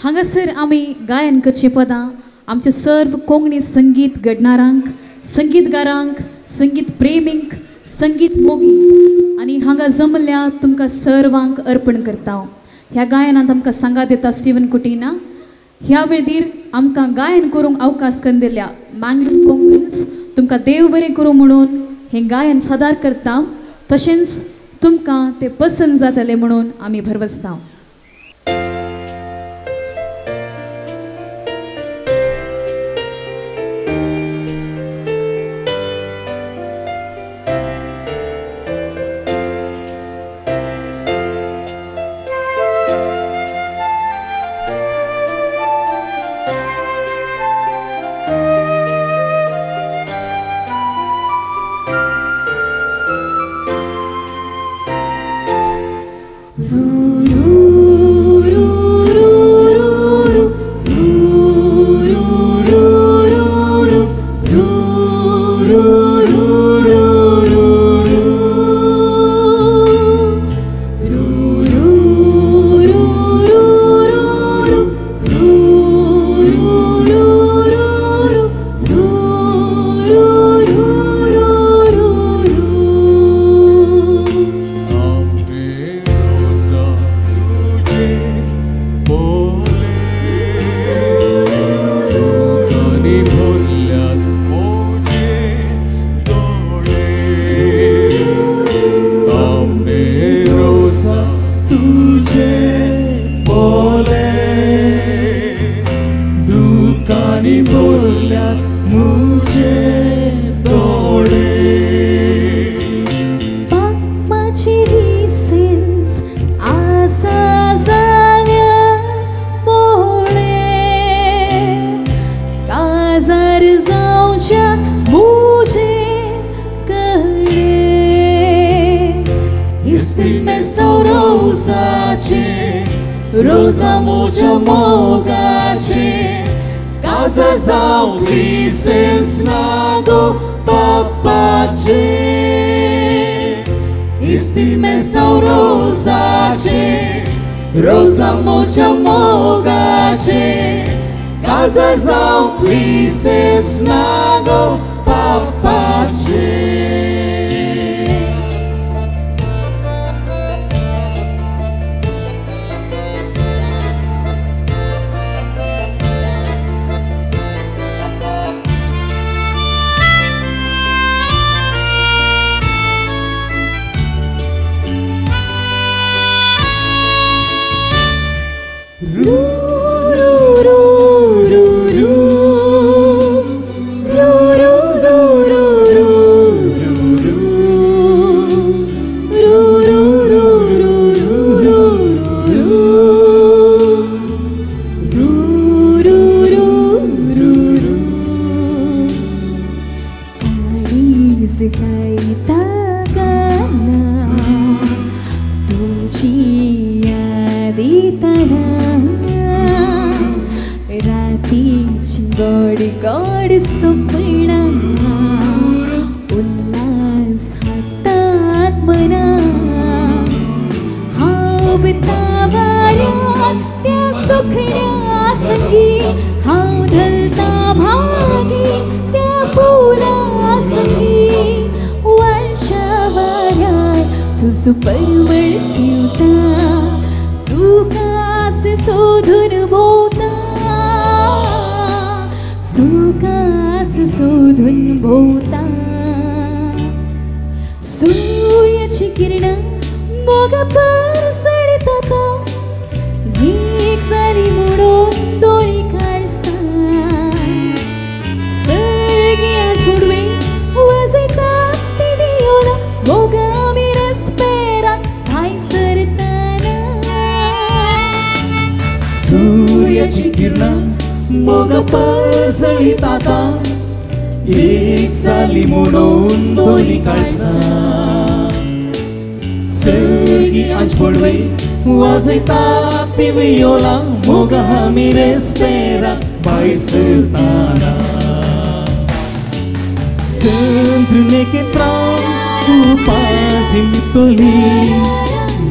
हांगासर आमी गायन करचे पदां आमचे सर्व कोंकणी संगीत घडणारांक संगीतकारांक संगीत प्रेमींक संगीत मोगी आनी हांगा जमल्या तुमकां सर्वांक अर्पण करता। ह्या गायनांत आमकां सांगात येता स्टीवन कुटीना। ह्या वेळीर आमकां गायन करूंक अवकाश करून दिल्या मँगलोर कोंकणीस तुमकां देव बरें करूं म्हणून हें गायन सादर करता। तशेंच तुमकां तें पसंद जातलें म्हणून आमी भरवसता। Rosa mucho mogache, casa zau license nago papache. Istime sau rosace, rosa mucho mogache, casa zau license nago papache.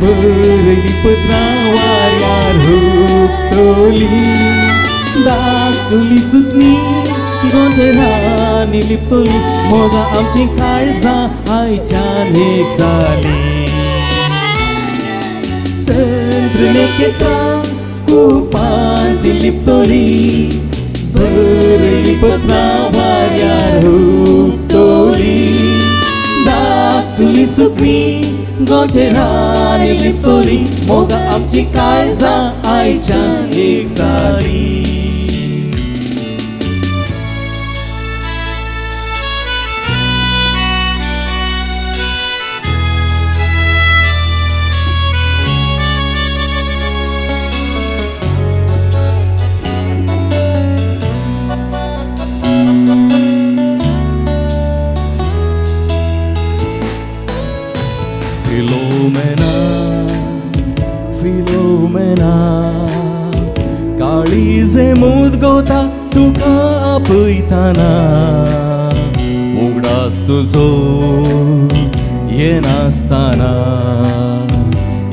Bareilly पत्रावार हुपतली धाकटुली सुटणी गोंधळांनी लिपतली Moga आमची काळजां आयच्यान एक जाली चंद्रलेखेत्रां कुपांत लिपतली बरली पत्रावार हुपतली धाकटुली सुटणी गोंधळांनी लिपतली मोगा आमची काळजां आयच्यान एक जाली Filomena काळीजे मुदगोता तुका आपयताना उगडास तुजो येनासतना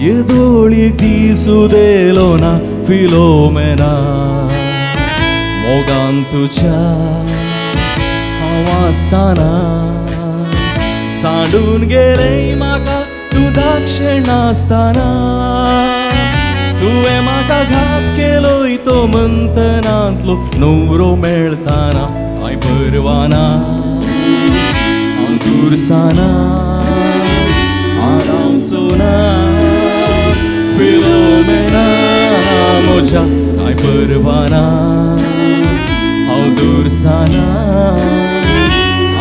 येदोळीक दिसू देलो ना फिलोमेना मोगान तुझ्या हांव आसतना सांडून गेले म्हाका तू दाक्षिण नासतना तुवें म्हाका घात केलोय तो मंथनांतलो न्हवरो मेळटाना हांव परवाना हांव दुरसाना आरामसोना फिलोमेना म्हज्या हांव परवाना हांव दुरसाना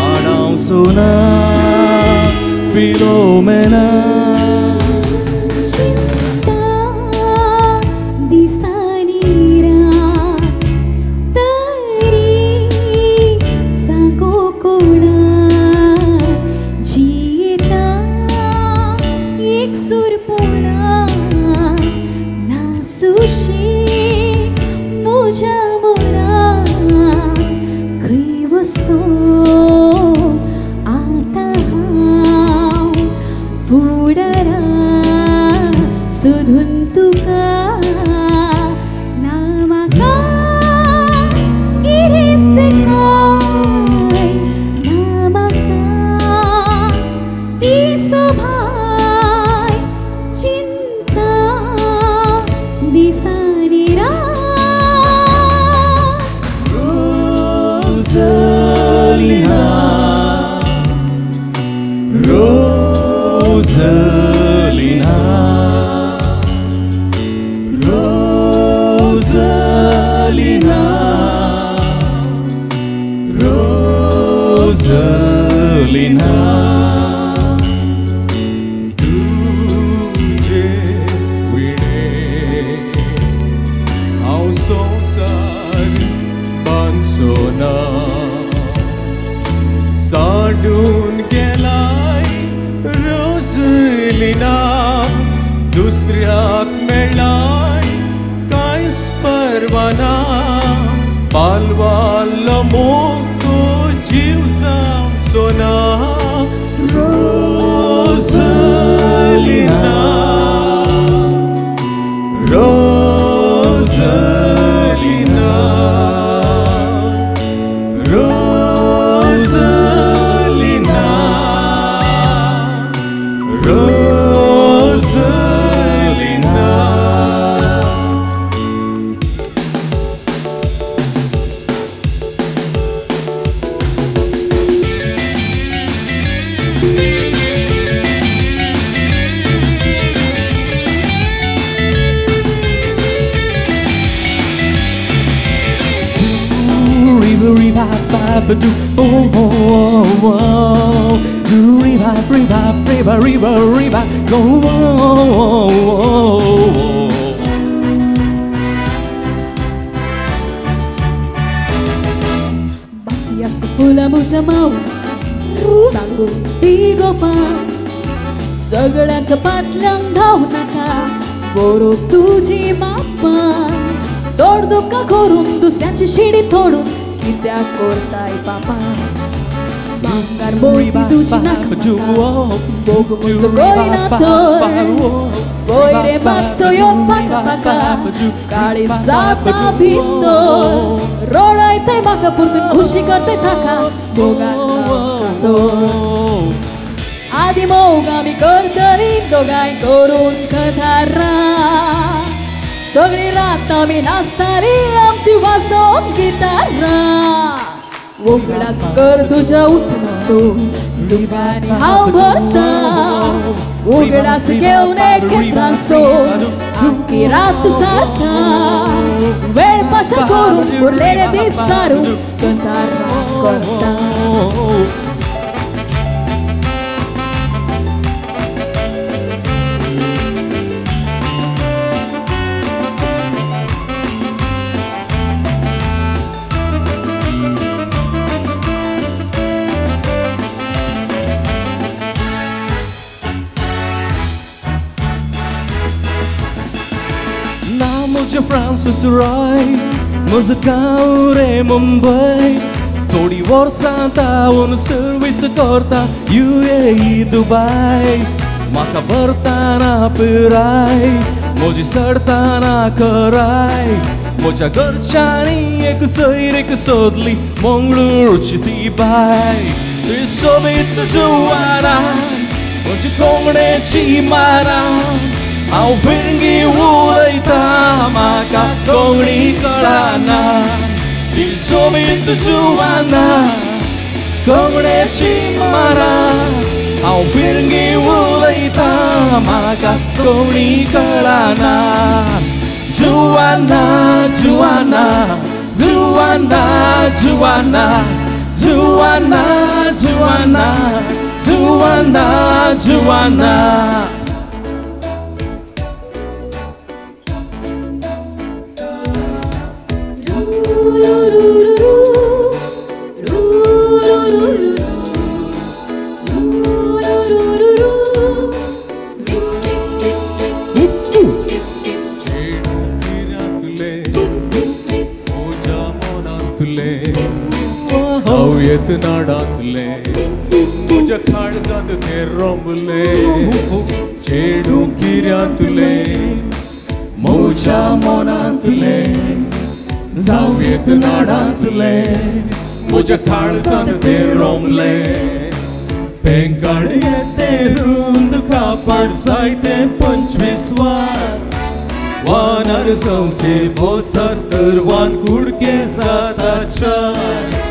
आरामसोना फिलोमेना सांडून गेलाय रोझलिना दुसऱ्याक मेळ्ळाय कांयच परवाना पालवालो मोग तो जीव जावन सोना रोझलिना रोझलिना do oh oh oh do revive revive revive revive revive go oh oh Bayak fula mo sa maw सांगू ती गोपा सगळ्यांचं पाटलांक धाव नाका बरो तुझी मापा तोड दुःख करून दुसऱ्यांची शिडी तोडून कित्याक करताय बापा भांगार मोती तुझी नाका Bogo muso goi na toi Goi re matso yo paka paka Kali zata bito Roda itai maka purtun khushi karte thaka Boga kato Adi moga mi kortari dogai korun kathara Sogri rata mi nastari amchi wasom gitara Uglas कर तुझा उठणसो दुपारी हाव भरता उघडास घेऊन एकत्रांसो अख्खी रात सारखा वेळ पाशा करून उरलेले दिस सारून कंटाळा करता मुझे फ्रांसिस रॉय मुझे गाँव रे मुंबई थोड़ी वर्षांता उन सर्विस करता UAE दुबई माका भरताना पिराय मुझे सडताना कराय मुझ्या घरच्यांनी एक सैरीक सोदली मंगळूरची ती बाय ती सोबीत जुवाना मुझी कोंबड्याची मारा हांव फिरंगी उलयता म्हाका कोंकणी कळना ती सोबीत जुवाना कोंकणीची मारा हांव फिरंगी उलयता म्हाका कोंकणी कळना जुवाना जुवाना जुवाना जुवाना जुवाना जुवाना जुवाना जुवाना सवयत नाडांतले मुझ्या काळजांत ते रंबले चेडू किऱ्यांतले मुझ्या मनांतले सवयत नाडांतले मुझ्या काळजांत ते रंबले पेंकाड येते रुंद कापड जायते 25 वानार संचे भोसर तर वान कुडके जाता चार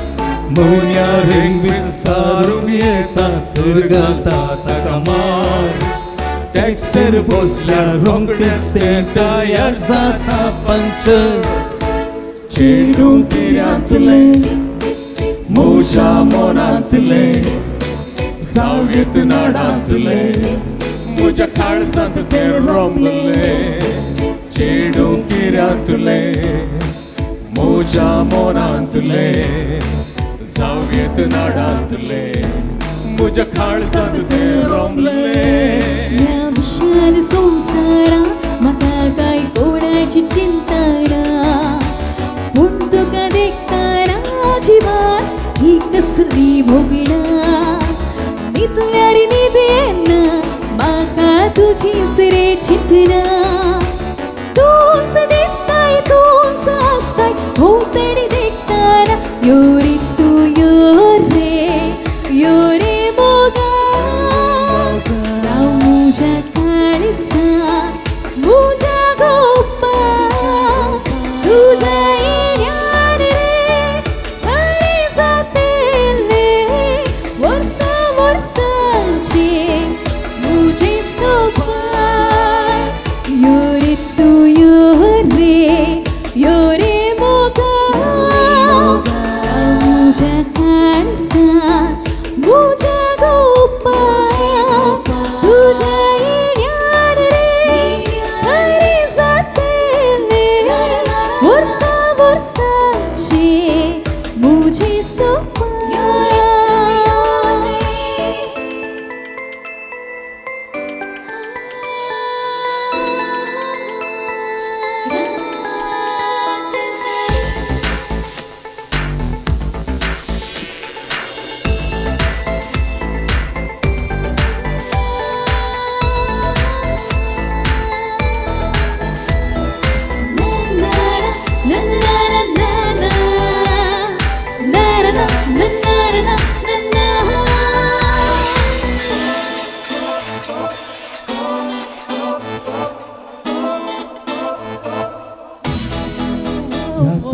मुन्या रिंग विसारूंक येता तर घालता ताका मार टॅक्सीर बसल्यार रोखडेच ते टायर जाता पंचर चेडू किऱ्यांतले म्हज्या मनांतले सावयत नाडांतले म्हज्या काळजांत ते रमले चेडू किऱ्यांतले म्हज्या मनांतले सावयत नाडांतले म्हज्या काळजांत ते रमले ह्या विशाल संवसारांत म्हाका कांय कोणाची चिंता ना पूण तुका देखताना जिवाक ही कसली भोगणा न्हिदल्यार न्हीद येना म्हाका तुजीच रे चिंतना तूंच दिसताय तूंच आसताय भोंवतणी देखताना यो रे तूं यो रे मोगा हांव म्हज्या काळजांत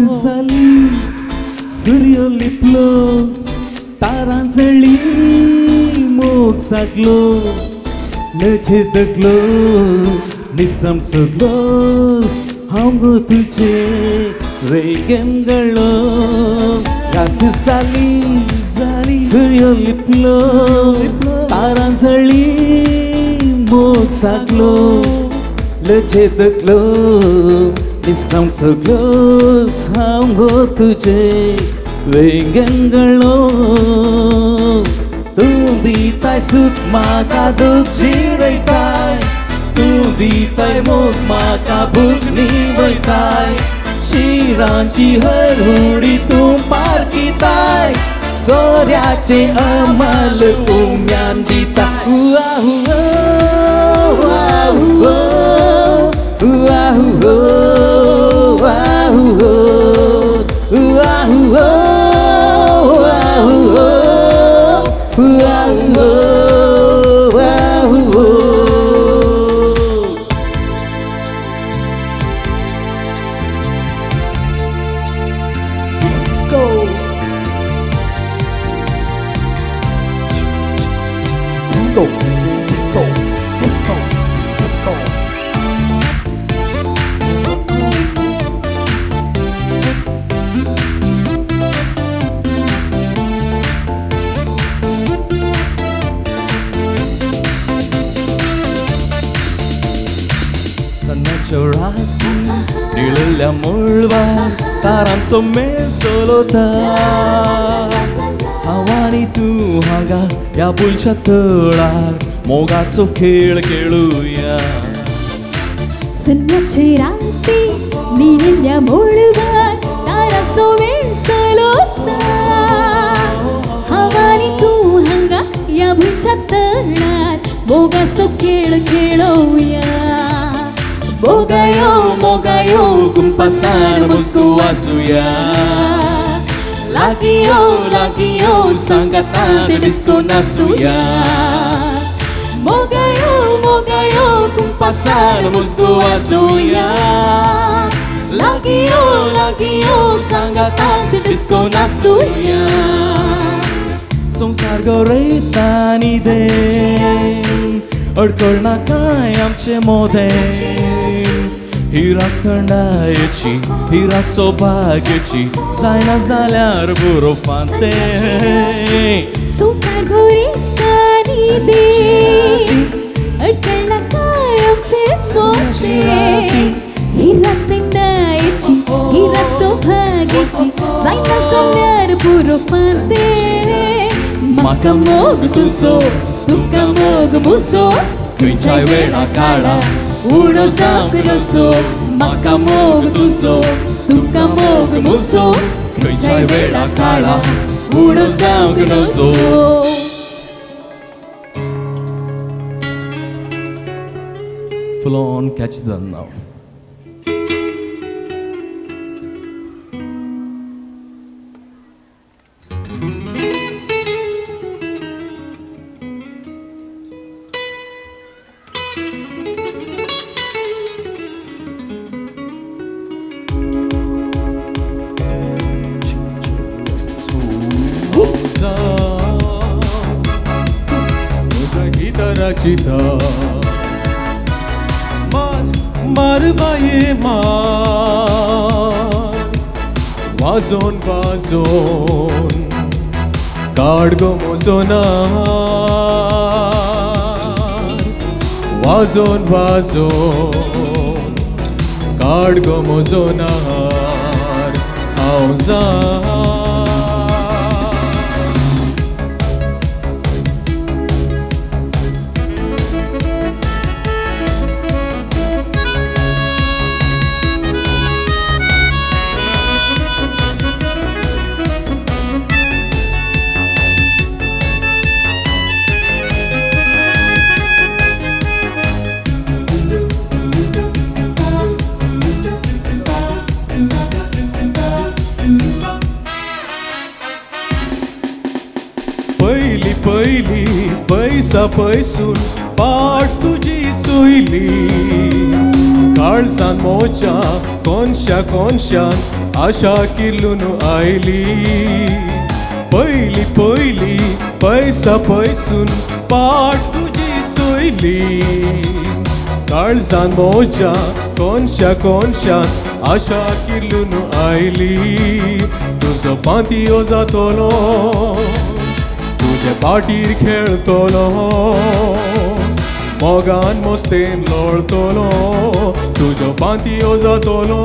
झाली सूर्य लिपलो तारांजळी मोग जागलो नचे दगलो निश्रम सोडलोस हांव गो तुझे रेगेंगलो रात झाली सूर्य लिपलो तारांजळी मोग जागलो नचे दगलो निश्रम सोडलोस हांव गो तुझे रेगेंगलो तू दिताय सुख म्हाका दूख जिरयताय तू दिताय मोग म्हाका भूक निवयताय शिरांची हरहुडी तू पारकिताय सोऱ्याचे अमल उम्यान दिता हुआ हुआ हुआ हुआ हुआ हुआ हुआ हुआ निळल्या मुळवार तारांचो मेळ चलता हांव तू हांगा ह्या पुलच्या तळार मोगाचो खेळ खेळुया सन्नाचे राती निळल्या मुळवार तारांचो मेळ चलता हांव तू हांगा ह्या पुलच्या तळार मोगाचो खेळ खेळुया मोगायो कुंपासान मुस्को वाजूया लागियो सांगातात डिस्को नाचूया मोगायो कुंपासान मुस्को वाजूया लागियो सांगातात डिस्को नाचूया संसार गौरयतानी दे अडकळना काय आमचे मोदे ही राखणायची ही रात सौभाग्याची जायना जाल्यार बरो फांते संसार गौरयतानी दे अडकळना काय आमचे मोदे ही राखणायची ही रात सौभाग्याची जायना जाल्यार बरो फांते म्हाका मोग तुजो तुका मोग मुजो खंयच्याय वेळा काळा उडो जावंक नजो म्हाका मोग तुजो तुका मोग मुजो खंयच्याय वेळा काळा उडो जावंक नजो Full on catch them now. Chita mar baye mar wazon card go mozona wazon card go mozona auza पहिली पैसा पैसून पाठ तुझी सोयली काळजान मोच्या कोनशान आशा किल्लून आयली पयली पयली पैसा पैसून पाट तुजी चोयली काळजान मोजा कोनशान आशा किल्लून आयली तुजो पांतियो जातलो तुझे पाटीर खेळतलो मोगान मोस्तेन लोळतलो तुजो पांतियो जातलो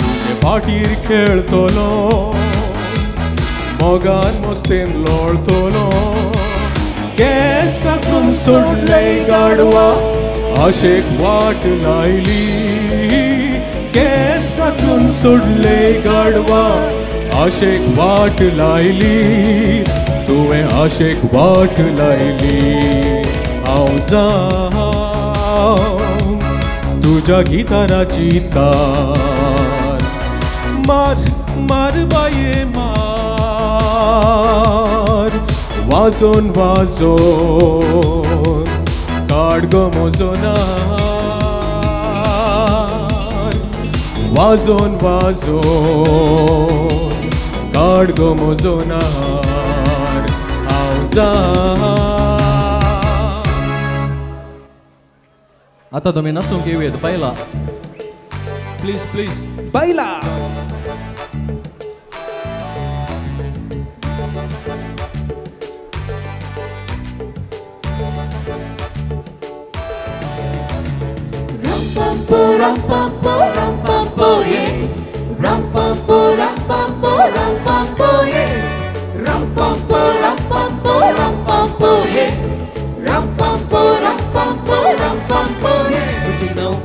तुझे पाटीर खेळतलो मोगान मोस्तेन लोळतलो केस कापून सोडले गाडवा आशेक वाट लायली केस कापून सोडले गाडवा आशेक वाट लायली तुवें आशेक वाट लायली हांव जावं तुज्या गिताराची तार मार मार बाये मार वाजोन वाजोन काड गो म्हजो नार वाजोन वाजोन काड गो म्हजो नार हांव जावं आता तुम्ही नासूंक येवेत बायला प्लीज प्लीज बायला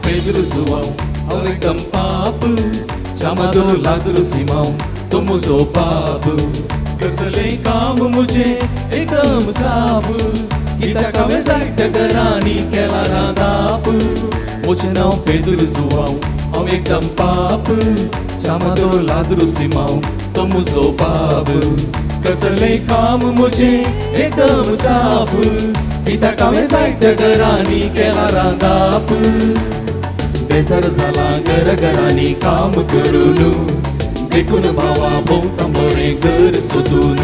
Pedro João, ao encampado, chamado ladro Simão, tomos o papo. Casalei calmo, muje, एकदम साफ, kita cabeça que garani que ela randapo. Moje não Pedro João, ao encampado, chamado ladro Simão, tomos o papo. Casalei calmo, muje, एकदम साफ, kita cabeça que garani que ela randapo. बेजार झाला घराघरांनी काम करून देखून भावा भोवता मोरे घर सोदून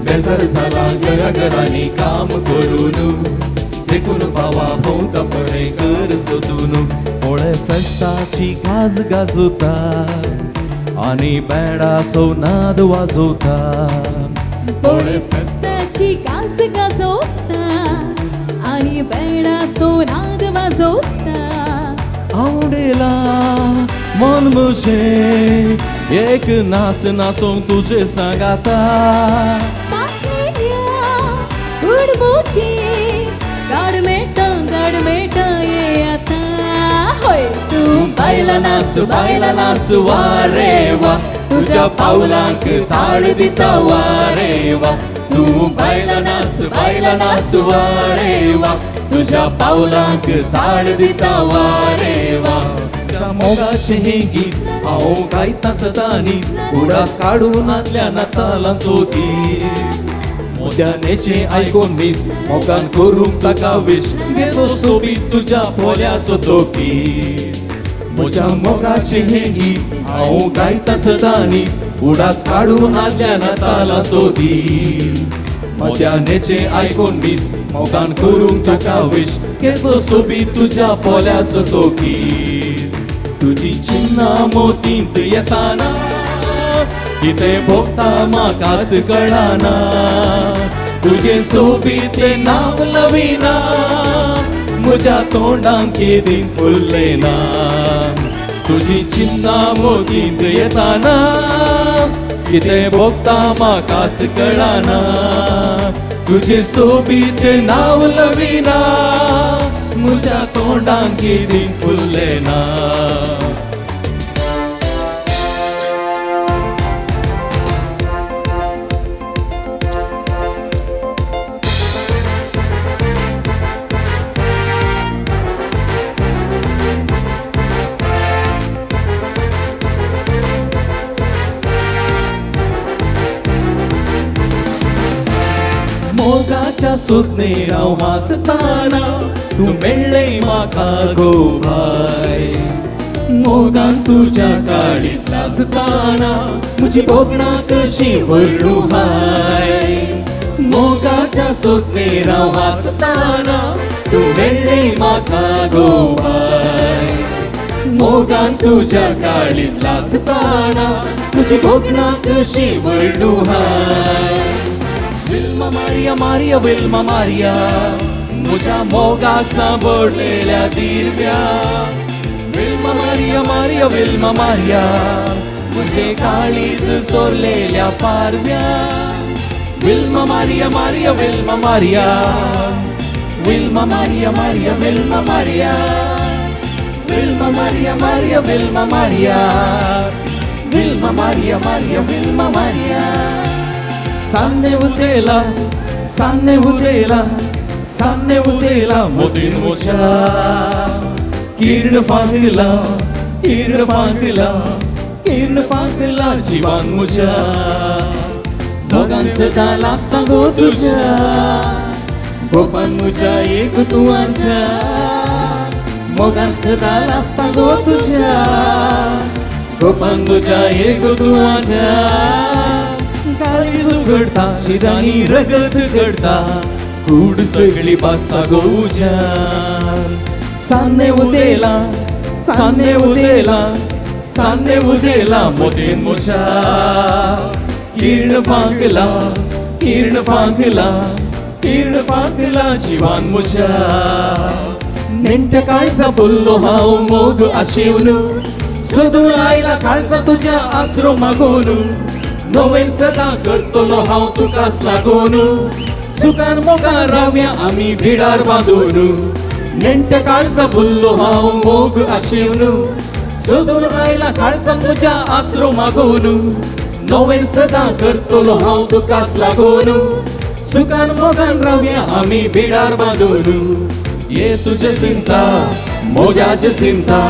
बेजार झाला घराघरांनी काम करून देखून भावा भोवता मोरे घर सोदून पोळे फेस्ताची गाज गाजोता आनी बँडा सोनाद वाजोता पोळे फेस्ताची गाज गाजोता आनी बँडा सोनाद वाजोता आवडेला मन मुझे एक नास नासोंक तुझे सांगाता गुडमुची गाडमेटा ये आता होय तू बायला नास वा रे वा तुझ्या पावलांक ताळ दिता वा रे वा तू बायला नास वा रे वा तुझ्या पावलांक ताळ दिता वा रे वा तुझ्या मोगाचे हे गीत हांव गायता सदांनी उडास काडून आदल्या नातालां सोदीस मोद्यानेचे आयकोन मीस मोगान करूंक ताका विश गेलो सोबीत तुझ्या पोल्या सोतोकीस म्हज्या मोगाचे हे गीत हांव गायता सदांनी उडास काडून आदल्या नातालां सोदीस मोद्यानेचे आयकोन मीस मोगान करूंक ताका विश केलो सोबीत तुझ्या पोल्या सोतोकीस तुझी चिन्ना मोतींत येताना कितें भोगता म्हाकाच कळना तुझे सोबीत नांव लविना म्हज्या तोंडाक केदींच उरलेना तुझी चिन्ना मोतींत येताना कितें भोगता म्हाकाच कळना तुझे सोबीत नांव लविना म्हज्या तोंडाक केदींच उरलेना मोगाच्या सुज्ञेर हांव हांसताना तूं मेळ्ळें म्हाका गो बाय मोगान तुझ्या काळीज लाजताना मुझी बोगणा कशी वरडू हाय मोगाच्या सोत्नेरा वाचताना तू वेडे माका गोवाय मोगान तुझ्या काळीज लाजताना मुझी बोगणा कशी वरडू हाय विल्मा मारिया मारिया विल्मा मारिया मुझ्या मोगाक सांभळलेल्या दिव्या विल्मा मारिया मारिया विल्मा मारिया मुझे काळीज सोरलेल्या पारव्या विल्मा मारिया मारिया विल्मा मारिया विल्मा मारिया मारिया विल्मा मारिया विल्मा मारिया मारिया विल्मा मारिया विल्मा मारिया मारिया विल्मा मारिया सामने उतेला सामने उतेला मोतीन मोच्या किरण फांकला किरण फांकला किरण फांकला जीवन मुझ्या मोगान सदा लाजता गो तुझ्या गोपान मुझ्या एक तुझ्या मोगान सदा लाजता गो तुझ्या गोपान मुझ्या एक तुझ्या काळीज उघडता शिरानी रगत घडता कूड सगळी पास्ता गोच्या सामने उदेला सामने उदेला सामने उदेला मोतीन मुझ्या किरण फांकला किरण फांकला किरण फांकला जीवन मुझ्या नेंट्या काळजा बोललो हांव मोग आशेवन सोदून आयला काळजा तुझ्या आसरो मागून नवेन सदा करतलो हांव तुकाच लागून सुखान मोगान रावया आमी भिडार बांदून नेंट्या काळजा बोललो हांव मोग आशेवन सोदून आयला काळजा तुझ्या आसरो मागून नवेन सदा करतलो हांव तुकाच लागून सुखान मोगान रावया आमी भिडार बांदून ये तुझे चिंता मोजाची चिंता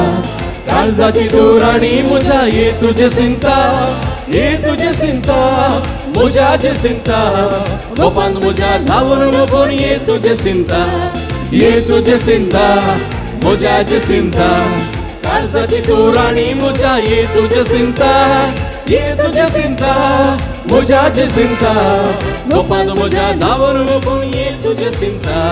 काळजाची दोराणी मुझ्या ये तुझे चिंता मोजाची चिंता गोपान मुझ्या धावून बघून ये तुझे चिंता मोजाची चिंता काळजाची दोराणी मुझ्या ये तुझे चिंता मोजाची चिंता गोपान मुझ्या धावून बघून ये तुझे चिंता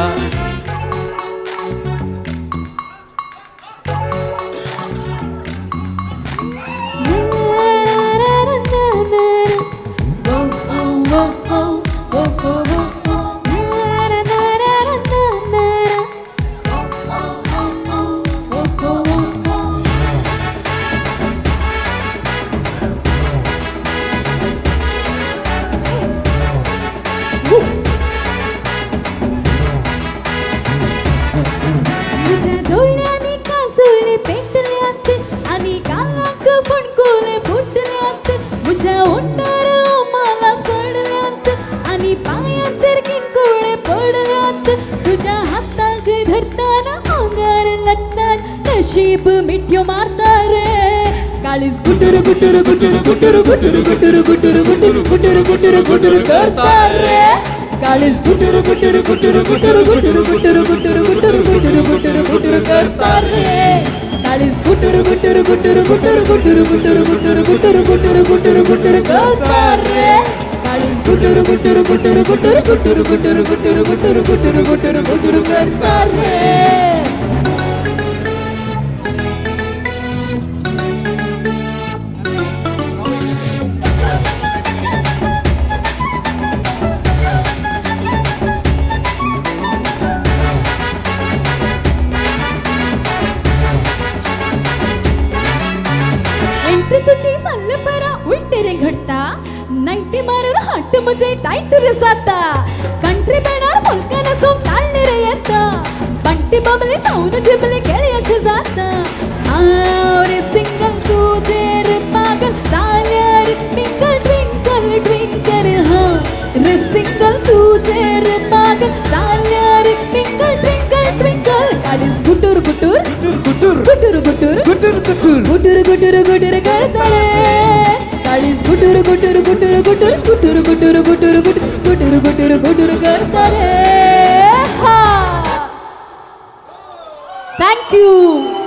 नशीब मिठ्यो मारता रे काळीज गुटुर गुटुर गुटुर गुटुर गुटुर गुटुर गुटुर गुटुर गुटुर गुटुर गुटुर करता रे काळीज गुटुर गुटुर गुटुर गुटुर गुटुर गुटुर गुटुर गुटुर गुटुर गुटुर गुटुर करता रे काळीज गुटुर गुटुर गुटुर गुटुर गुटुर गुटुर गुटुर गुटुर गुटुर गुटुर गुटुर करता रे काळीज गुटुर गुटुर गुटुर गुटुर गुटुर गुटुर गुटुर गुटुर गुटुर गुटुर गुटुर करता रे तुझी सल्ले फरा उलटे रे घडता 90 मारून हाट मुझे टाइट रे जाता कंट्री बेणार फलकन सो ताळले रे येता बंटी बबले साऊन जिबले केळे असे जाता रे सिंगल तुझे रे पागल ताल्या रे ट्विंकल ट्विंकल ट्विंकल हा रे सिंगल तुझे रे पागल ताल्या रे ट्विंकल ट्विंकल ट्विंकल काळीज गुटुर गुटुर गुटुर गुटुर गुटुर गुटुर गुटुर गुटुर गुटुर गुटुर करता रे काळीज गुटुर गुटुर गुटुर गुटुर गुटुर गुटुर गुटुर गुटुर गुटुर गुटुर करता रे हा थँक यू